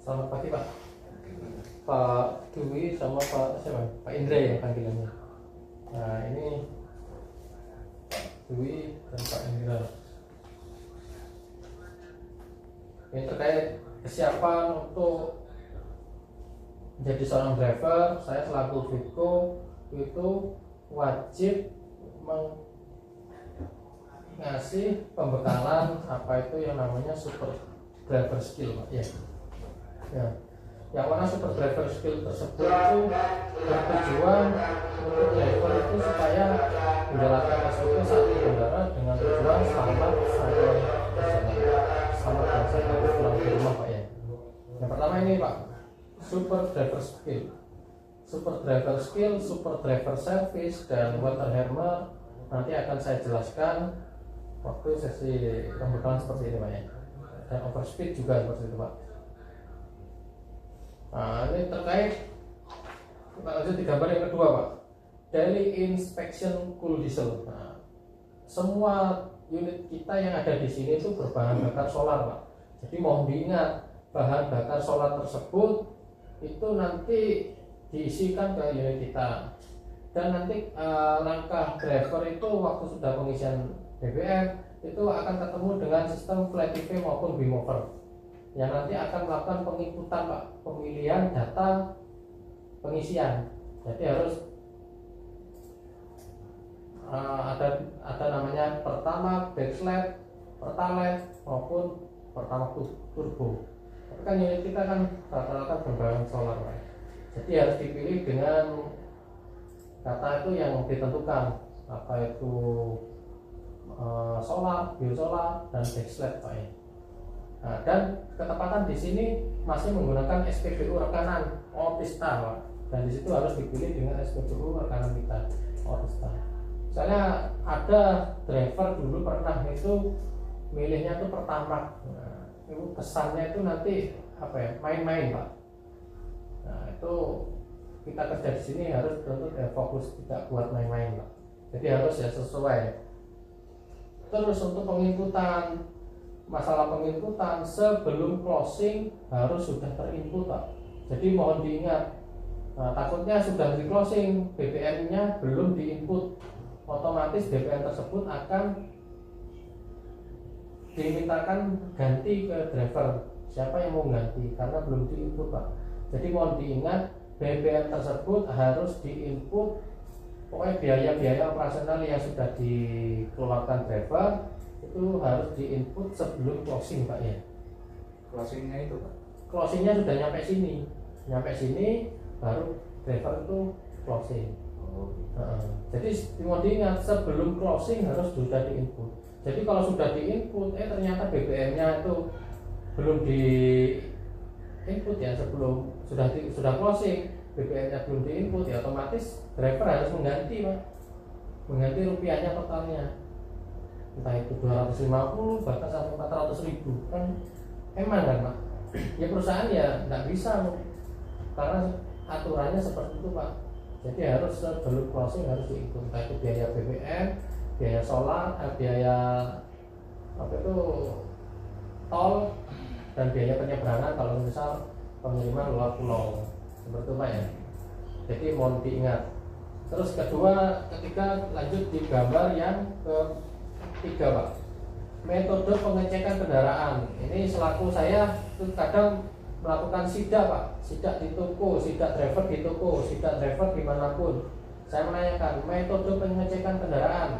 Selamat pagi Pak. Pak Dwi sama Pak siapa? Pak Indra ya panggilannya. Nah ini Dwi dan Pak Indra. Ini terkait kesiapan untuk menjadi seorang driver. Saya selaku Viko itu wajib ngasih pembekalan apa itu yang namanya super driver skill Pak ya. Yang mana super driver skill tersebut itu bertujuan untuk driver itu supaya menjalankan SOP saat berkendara dengan tujuan selamat sampai perjalanan, selamat dan sehat pulang ke rumah Pak ya. Yang pertama ini Pak, super driver skill, super driver service dan water hammer nanti akan saya jelaskan waktu sesi pembekalan seperti ini Pak ya. Dan overspeed juga seperti itu Pak. Nah, ini terkait kita lanjut di gambar yang kedua Pak, daily inspection cool diesel. Nah, semua unit kita yang ada di sini itu berbahan bakar solar Pak. Jadi mohon diingat bahan bakar solar tersebut itu nanti diisikan ke unit kita. Dan nanti langkah driver itu waktu sudah pengisian BBM itu akan ketemu dengan sistem flat TV maupun beam over yang nanti akan melakukan penginputan Pak, pemilihan data pengisian. Jadi harus ada namanya pertama backslide, pertalite maupun pertama turbo. Tapi kan unit kita kan rata-rata berbahan solar Pak. Jadi harus dipilih dengan data itu yang ditentukan, apa itu solar, biosolar dan backslide Pak ya. Nah, dan ketepatan di sini masih menggunakan SPBU rekanan Otista Pak. Dan di situ harus dipilih dengan SPBU rekanan kita Otista. Misalnya ada driver dulu pernah itu milihnya itu pertama. Nah, itu kesannya itu nanti apa ya, main-main Pak. Nah, itu kita kerja di sini harus tentu fokus, tidak buat main-main Pak. Jadi harus ya sesuai. Terus untuk penginputan, masalah penginputan sebelum closing harus sudah terinput Pak. Jadi mohon diingat, takutnya sudah di closing BBM-nya belum diinput, otomatis BBM tersebut akan dimintakan ganti ke driver. Siapa yang mau ganti karena belum diinput Pak. Jadi mohon diingat BBM tersebut harus diinput. Pokoknya biaya-biaya operasional yang sudah dikeluarkan driver itu harus diinput sebelum closing Pak ya. Closingnya itu Pak? Closingnya sudah nyampe sini baru driver itu closing. Jadi mau diingat sebelum closing harus sudah diinput. Jadi kalau sudah diinput ternyata BBM-nya itu belum diinput ya, sebelum sudah closing BBM-nya belum diinput ya, otomatis driver harus mengganti Pak, mengganti rupiahnya totalnya, entah itu 250 bahkan sampai 400.000 kan emang kan Pak. Ya perusahaan ya nggak bisa karena aturannya seperti itu Pak. Jadi harus sebelum closing harus diinput, entah itu biaya BBM, biaya solar, biaya apa itu tol dan biaya penyeberangan kalau misal pengiriman luar pulau seperti itu Pak ya. Jadi mohon diingat. Terus ketiga lanjut di gambar yang ketiga Pak, metode pengecekan kendaraan. Ini selaku saya itu kadang melakukan sidak Pak, sidak di toko, sidak driver di toko, sidak driver dimanapun. Saya menanyakan metode pengecekan kendaraan.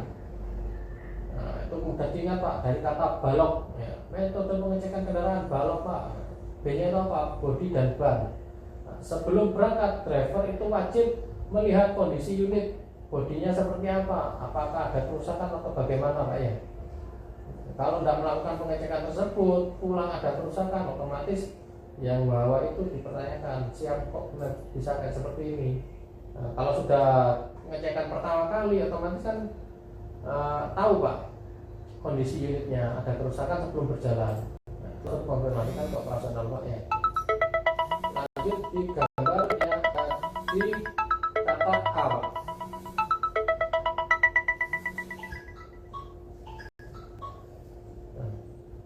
Nah, itu mudah diingat Pak, dari kata balok ya. Metode pengecekan kendaraan balok Pak, B-nya itu apa? Bodi dan ban. Nah, sebelum berangkat driver itu wajib melihat kondisi unit, bodinya seperti apa, apakah ada kerusakan atau bagaimana Pak ya. Kalau tidak melakukan pengecekan tersebut, pulang ada kerusakan, otomatis yang bawa itu dipertanyakan, siap kok benar bisa kayak seperti ini. Nah, kalau sudah pengecekan pertama kali, otomatis kan tahu Pak kondisi unitnya, ada kerusakan sebelum berjalan. Nah, itu harus konfirmasikan ke operasional Pak ya. Lanjut di gambar yang di kata A Pak.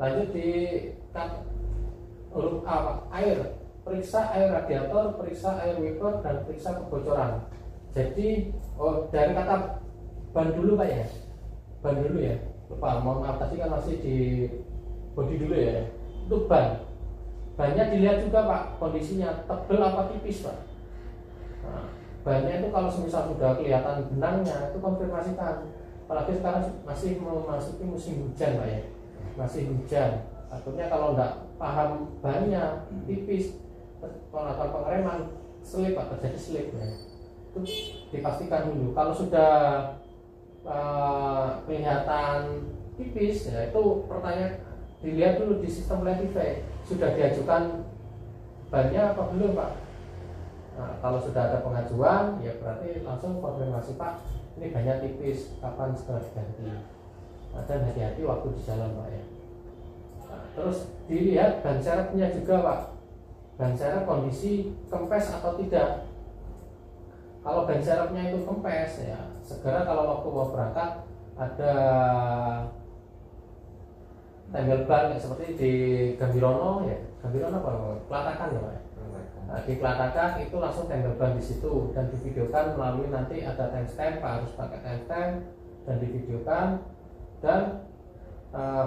Lanjut di huruf A Pak, air. periksa air radiator, periksa air wiper, dan periksa kebocoran. Jadi dari kata ban dulu Pak ya, ban dulu ya, lupa, mohon maaf tadi kan masih di bodi dulu ya. Itu bannya dilihat juga Pak, kondisinya tebel apa tipis Pak. Nah, bannya itu kalau misal sudah kelihatan benangnya itu konfirmasikan. Apalagi sekarang masih memasuki musim hujan Pak ya, masih hujan. Takutnya kalau nggak paham bannya tipis, melakukan pengereman slip Pak, terjadi slip ya. Itu dipastikan dulu. Kalau sudah kelihatan tipis ya, itu pertanyaan dilihat dulu di sistem Letify sudah diajukan bannya apa belum Pak. Nah, kalau sudah ada pengajuan ya berarti langsung konfirmasi Pak, ini banyak tipis, kapan segera diganti. Nah, dan hati-hati waktu di jalan Pak ya. Nah, terus dilihat ban serepnya juga Pak, ban serep kondisi kempes atau tidak. Kalau ban serepnya itu kempes ya segera kalau waktu mau berangkat ada tempel ban seperti di Gambirono ya, Gambirono apa Pelatakan ya Pak. Nah, di Pelatakan itu langsung tempel ban di situ dan divideokan melalui nanti ada timestamp, Pak harus pakai timestamp dan divideokan, dan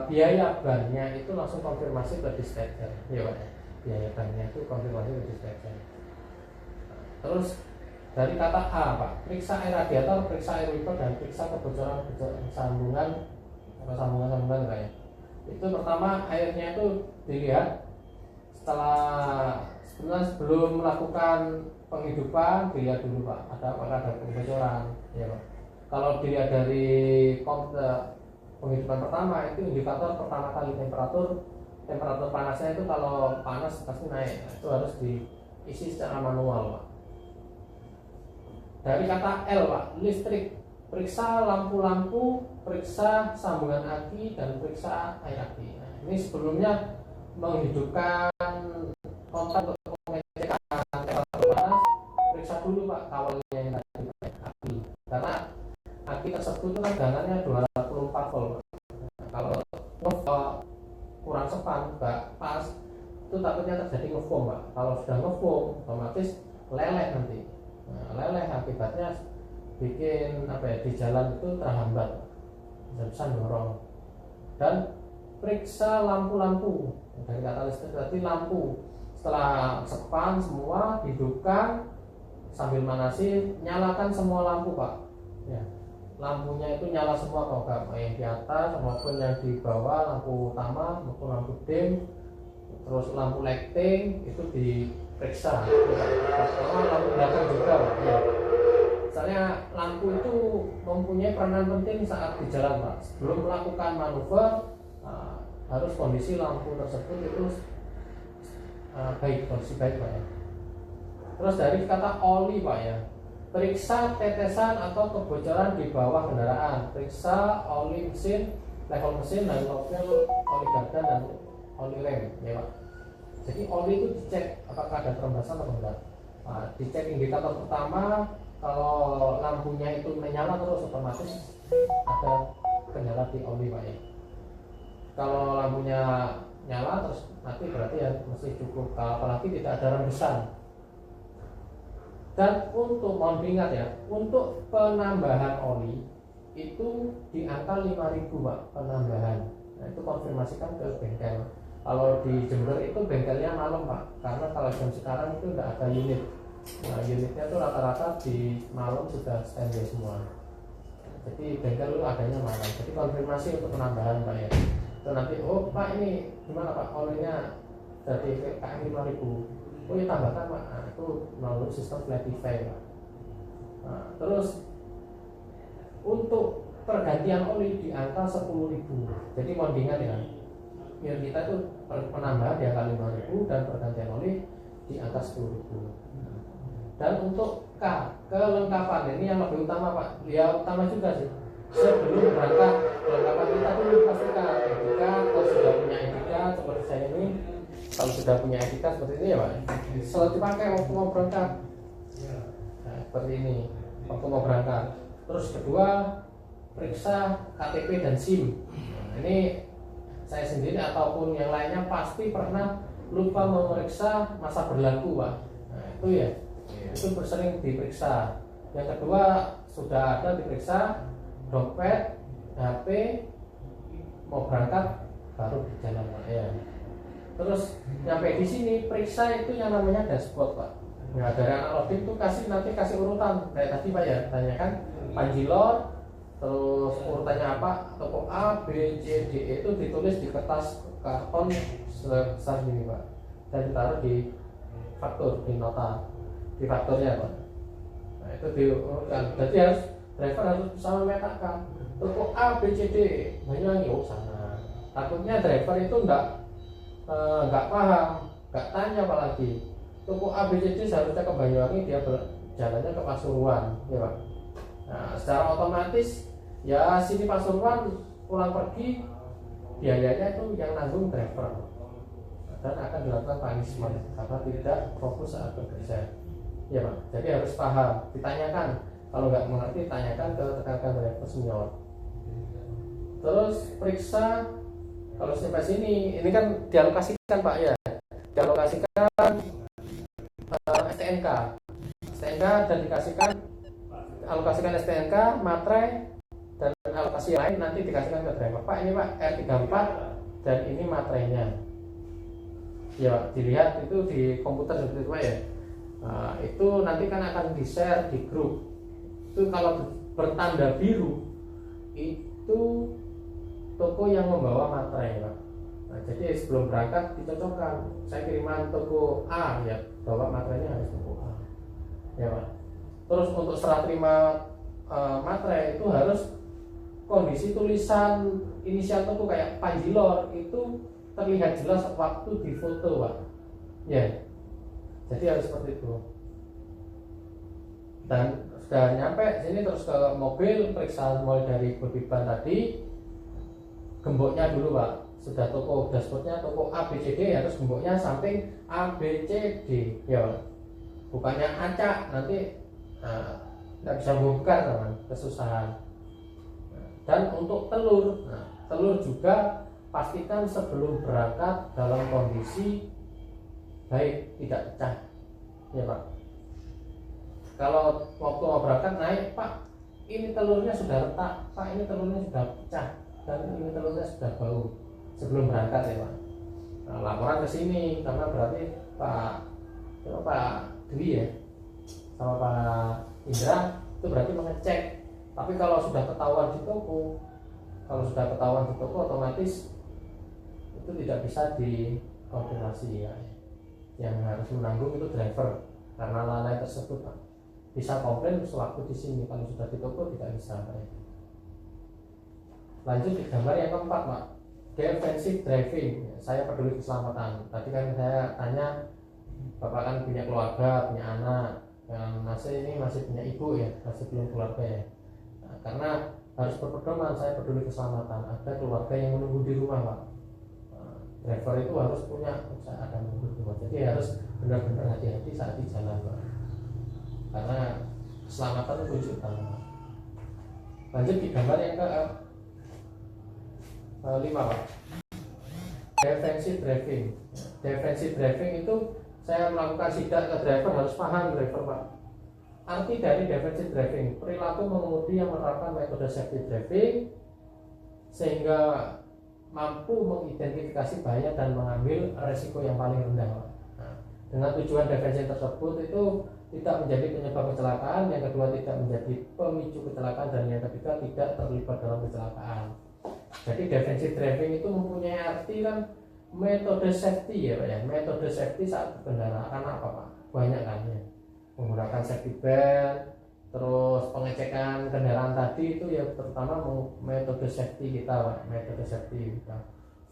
biaya bannya itu langsung konfirmasi ke dispatcher ya Pak. Biaya bannya itu konfirmasi ke dispatcher. Terus dari kata A Pak, periksa air radiator, periksa air wiper, dan periksa kebocoran sambungan atau sambungan Pak ya. Itu pertama airnya itu dilihat sebenarnya sebelum melakukan penghidupan dilihat dulu Pak, apakah ada kebocoran ya Pak. Kalau dilihat dari penghidupan pertama itu indikator pertama kali temperatur panasnya itu kalau panas pasti naik, itu harus diisi secara manual Pak. Dari kata L Pak, listrik, periksa lampu-lampu, periksa sambungan aki, dan periksa air aki. Nah, ini sebelumnya menghidupkan kontak untuk pengecekan temperatur panas, periksa dulu Pak kawalnya yang tadi aki, karena aki tersebut itu kan tegangannya 224 volt. Nah, kalau kurang sepan nggak pas itu takutnya terjadi ngefoam Pak. Kalau sudah ngefoam otomatis leleh nanti. Nah, leleh akibatnya bikin di jalan itu terhambat, bisa dorong. Dan periksa lampu-lampu, dari kata listrik tadi lampu, setelah sepan semua hidupkan sambil manasin, nyalakan semua lampu Pak ya. Lampunya itu nyala semua Pak, yang di atas maupun yang di bawah, lampu utama maupun lampu dim, terus lampu lighting itu diperiksa. Lampu belakang juga Pak ya. Misalnya lampu itu mempunyai peranan penting saat di jalan Pak. Sebelum melakukan manuver harus kondisi lampu tersebut itu baik, kondisi baik Pak ya. Terus dari kata oli Pak ya, periksa tetesan atau kebocoran di bawah kendaraan, periksa oli mesin, level mesin, dan level oli gardan dan oli rem ya Pak. Jadi oli itu dicek apakah ada perembasan atau enggak. Nah, dicek indikator pertama, kalau lampunya itu menyala terus otomatis ada kendala di oli Pak ya. Kalau lampunya nyala terus nanti berarti ya masih cukup, apalagi tidak ada rembesan. Dan untuk mohon diingat ya, untuk penambahan oli itu di angka 5.000 Pak penambahan. Nah, itu konfirmasikan ke bengkel. Kalau di Jember itu bengkelnya malam Pak, karena kalau jam sekarang itu tidak ada unit. Nah, unitnya itu rata-rata di malam sudah standby semua. Jadi bengkel itu adanya malam. Jadi konfirmasi untuk penambahan Pak ya. Itu nanti Pak ini gimana Pak, olinya dari KM 5.000. Oh ya tambahkan Pak. Nah, itu melalui sistem Letify Pak. Nah, terus untuk pergantian oli di angka 10.000. Jadi mohon diingat ya, biar kita itu penambahan di angka 5.000 dan pergantian oli di angka 10.000. Dan untuk K, kelengkapan ini yang lebih utama Pak. Ya utama juga sih. Sebelum berangkat kelengkapan kita dulu pastikan etika, kalau sudah punya etika seperti saya ini. Kalau sudah punya etika seperti ini ya Pak, selalu dipakai waktu mau berangkat. Nah, seperti ini waktu mau berangkat. Terus kedua, periksa KTP dan SIM. Nah, ini saya sendiri ataupun yang lainnya pasti pernah lupa memeriksa masa berlaku Pak. Nah itu ya, itu sering diperiksa. Yang kedua sudah ada diperiksa dompet, HP, mau berangkat baru berjalan Pak ya. Terus nyampe di sini periksa itu yang namanya dashboard Pak. Nah dari analogi itu nanti kasih urutan kayak tadi Pak ya, tanyakan Panjilor, terus urutannya apa, toko A, B, C, D itu ditulis di kertas karton sebesar ini Pak, dan ditaruh di faktur, di nota, di fakturnya Pak. Nah itu diurutkan. Jadi driver harus bisa memetakan toko A, B, C, D Banyuwangi, oh sana. Takutnya driver itu nggak paham, nggak tanya apalagi toko A, B, C, D seharusnya ke Banyuwangi, dia jalannya ke Pasuruan ya Pak. Nah secara otomatis ya sini Pasuruan pulang pergi biayanya itu yang nanggung driver, dan akan dilakukan punishment karena tidak fokus saat bekerja ya Pak. Jadi harus paham, ditanyakan, kalau nggak mengerti tanyakan ke rekan driver senior. Terus periksa kalau sampai sini, ini kan dialokasikan Pak ya, dialokasikan STNK dan alokasikan STNK, materai dan alokasi yang lain nanti dikasihkan ke driver. Pak ini Pak R34 dan ini materainya ya Pak. Dilihat itu di komputer seperti itu Pak ya. Nah, itu nanti kan akan di share di grup. Itu kalau bertanda biru itu toko yang membawa materai Pak. Nah, jadi sebelum berangkat dicocokkan, saya kiriman toko A ya, bawa materainya harus toko A ya Pak. Terus untuk serah terima materai itu harus kondisi tulisan inisial toko kayak Panjilor itu terlihat jelas waktu di foto Pak ya. Jadi harus seperti itu. Dan sudah nyampe sini terus ke mobil, periksa mulai dari bodi ban tadi, gemboknya dulu Pak. Sudah toko dashboardnya toko A, B, C, D, harus gemboknya samping A, B, C, D ya Pak. Bukannya acak nanti nggak bisa buka teman, kesusahan. Dan untuk telur, telur juga pastikan sebelum berangkat dalam kondisi baik, tidak pecah ya Pak. Kalau waktu mau berangkat naik, Pak ini telurnya sudah retak, Pak ini telurnya sudah pecah, dan ini telurnya sudah bau, sebelum berangkat ya Pak. Nah, laporan ke sini karena berarti Pak Dwi ya sama Pak Indra itu berarti mengecek. Tapi kalau sudah ketahuan di toko, otomatis itu tidak bisa dikonfirmasi ya. Yang harus menanggung itu driver karena lalai tersebut Pak. Bisa komplain sewaktu di sini, kalau sudah di toko tidak bisa Pak. Lanjut di gambar yang keempat Pak, defensive driving. Saya peduli keselamatan. Tadi kan saya tanya, Bapak kan punya keluarga, punya anak, yang ini masih punya ibu ya, masih belum keluarga ya. Nah, karena harus berpedoman, saya peduli keselamatan. Ada keluarga yang menunggu di rumah Pak. Driver itu harus punya usaha dan menunggu di rumah. Jadi harus benar-benar hati-hati saat di jalan Pak. Karena keselamatan itu kunci utama. Lanjut di gambar yang ke-5 Pak, defensive driving. Defensive driving itu saya melakukan sidak ke driver, harus paham driver Pak. Arti dari defensive driving, perilaku mengemudi yang menerapkan metode safety driving sehingga mampu mengidentifikasi bahaya dan mengambil resiko yang paling rendah Pak. Nah, dengan tujuan defensive tersebut itu tidak menjadi penyebab kecelakaan, yang kedua tidak menjadi pemicu kecelakaan, dan yang ketiga tidak terlibat dalam kecelakaan. Jadi defensive driving itu mempunyai arti kan metode safety ya Pak ya. Metode safety saat berkendara karena apa Pak? Banyak kan ya. Menggunakan safety belt, terus pengecekan kendaraan tadi itu ya terutama metode safety kita Pak. Metode safety kita.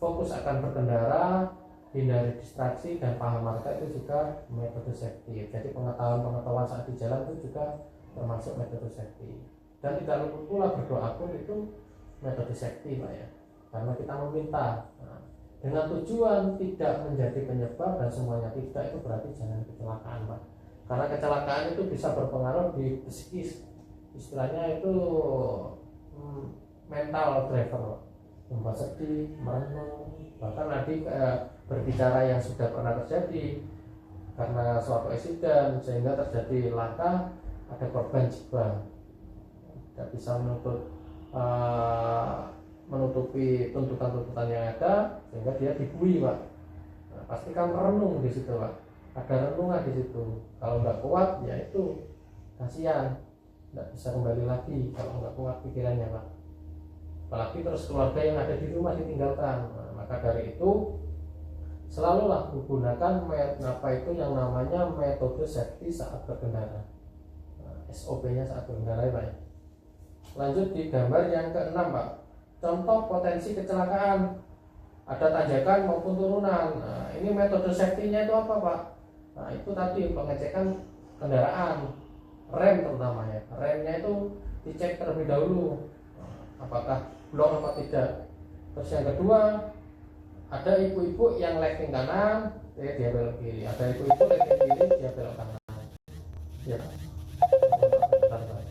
Fokus akan berkendara, hindari distraksi dan paham marka itu juga metode safety. Jadi pengetahuan saat di jalan itu juga termasuk metode safety. Dan tidak lupa pula berdoa pun itu metode safety Pak ya. Karena kita meminta. Dengan tujuan tidak menjadi penyebab dan semuanya tidak, itu berarti jangan kecelakaan Pak. Karena kecelakaan itu bisa berpengaruh di psikis, istilahnya itu mental driver, membuat sedih, merenung, Bahkan tadi berbicara yang sudah pernah terjadi karena suatu insiden sehingga terjadi laka, ada korban jiwa, tidak bisa menutupi tuntutan-tuntutan yang ada, sehingga dia dibui, Pak. Nah, pastikan renung di situ, Pak. Ada renungan di situ. Kalau nggak kuat, ya itu kasihan, nggak bisa kembali lagi kalau nggak kuat pikirannya, Pak. Apalagi terus keluarga yang ada di rumah ditinggalkan. Nah, maka dari itu selalulah menggunakan yang namanya metode safety saat berkendara. Nah, SOP-nya saat berkendara, Pak. Lanjut di gambar yang ke-6, Pak. Contoh potensi kecelakaan, ada tanjakan maupun turunan. Nah, ini metode safety-nya itu apa, Pak? Nah, itu tadi pengecekan kendaraan, rem terutama ya. Remnya itu dicek terlebih dahulu, apakah blong apa tidak. Terus yang kedua, ada ibu-ibu yang lagging kanan, dia belok kiri. Ada ibu-ibu lagging kiri, dia belok kanan. Ya, bentar, Pak.